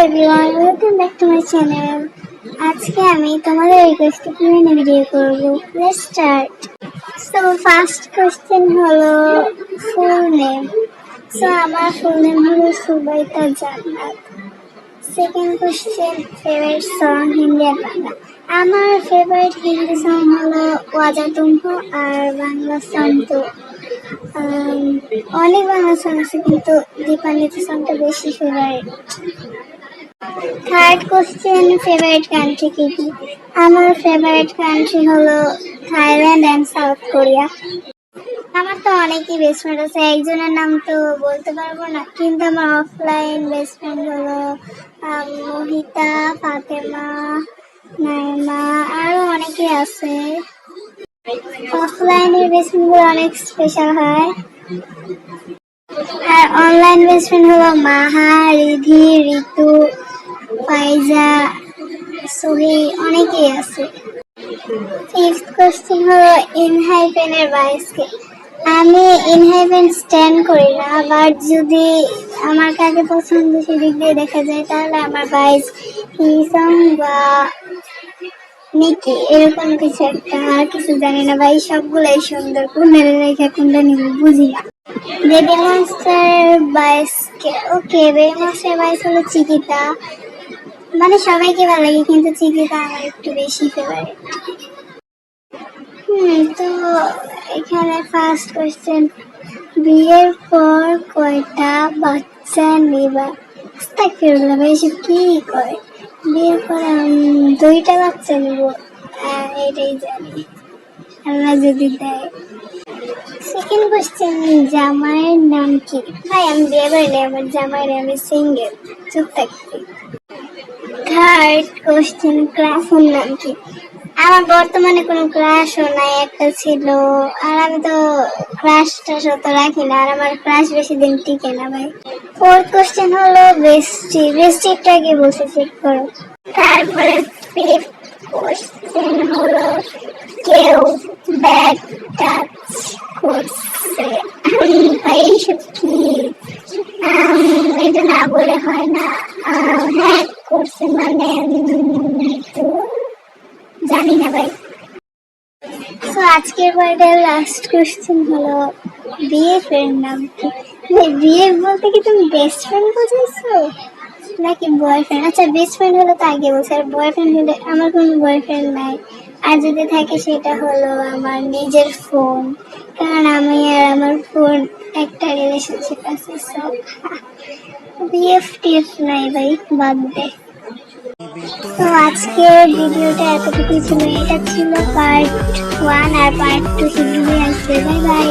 Everyone, welcome back to my channel. আজকে আমি তোমাদের রিকোয়েস্টে কিউএনএ ভিডিও করব। Let's start. So first question হলো ফুল নেম। সো আমার ফুল নেম হলো Subaita Jannat. Second question favourite song Hindi আর বাংলা। আমার ফেভারিট হিন্দি সং হলো ওয়াজা তুমহো, আর বাংলা সং তো অনেক বাংলা সং আছে, কিন্তু দীপান্বিতা সংটা বেশি favourite. Third question favourite country কি কি? আমার ফেভারিট কান্ট্রি হলো থাইল্যান্ড অ্যান্ড সাউথ কোরিয়া। আমার তো অনেকই বেস্ট ফ্রেন্ড আছে, একজনের নাম তো বলতে পারবো না, কিন্তু আমার অফলাইন বেস্ট ফ্রেন্ড হলো মোহিতা, ফাতেমা, নাইমা, আরো অনেকে আছে। অফলাইনের বেস্ট ফ্রেন্ডগুলো অনেক স্পেশাল হয়। আর অনলাইন বেস্ট ফ্রেন্ড হলো মাহা, রিধি, ঋতু, ফাইজা, সোহি, অনেকেই আছে। ফিফথ কোশ্চেন হলো ইনহাইপেনের বাইসকে। আমি ইনহাইপেন স্ট্যান্ড করি না, বাট যদি আমার কাকে পছন্দ সেদিক দিয়ে দেখা যায় তাহলে আমার বাইস হিসং বা নিকি, এরকম কিছু একটা। আর কিছু জানি না ভাই, সবগুলাই সুন্দর, কোনটা রেখে কোনটা নিব বুঝি না। বেবি মনস্টার বাইসকে, ওকে বেবি মনস্টার বাইস হলো চিকিতা। মানে সবাইকে ভালো লাগে, কিন্তু চিকিতা আমার একটু বেশি ফেভারিট। তো এখানে ফার্স্ট কোশ্চেন, বিয়ের পর কয়টা বাচ্চা নেবা? আস্তাগফিরুল্লাহ ভাই, এসব কি করে? বিয়ের পর 2টা বাচ্চা নেব, এটাই জানি, আল্লাহ যদি দেয়। সেকেন্ড কোশ্চেন, জামাইয়ের নাম কি? ভাই আমি বিয়ে করিনি, আমার জামাইয়ের, আমি সিঙ্গেল, চুপ থাকছি। থার্ড কোশ্চেন, ক্রাশের নাম কি? আমার বর্তমানে কোনো ক্রাশও নাই, একটা ছিল, আর আমি তো ক্রাশটা শত রাখি না, আর আমার ক্রাশ বেশি দিন টিকে না ভাই। ফোর্থ কোশ্চেন হলো বেস্টি। বেস্টিটা কি বলছে চেক করো। তারপরে ফিফথ কোশ্চেন হলো কেউ ব্যাড টাচ করছে? ভাই এইসব কি? এটা না বলে হয় না। হ্যাঁ করছে মানে তো জানি না ভাই। তো আজকের বারের লাস্ট কোশ্চেন হলো বিএফ-এর নাম কি? বিএফ বলতে কি তুমি বেস্ট ফ্রেন্ড বোঝাইছো নাকি বয়ফ্রেন্ড? আচ্ছা বেস্ট ফ্রেন্ড হলে তো আগে বলছে, আর বয়ফ্রেন্ড হলে আমার কোনো বয়ফ্রেন্ড নাই, আর যদি থাকে সেটা হলো আমার নিজের ফোন, কারণ আমি আর আমার ফোন একটা রিলেশনশিপ আছে। সো বিএফ টিএফ নাই ভাই, বাদ দে। তো আজকের ভিডিওটা এতটুকুই ছিল। এটা ছিল পার্ট 1, আর পার্ট 2 শীঘ্রই আসবে। Bye bye.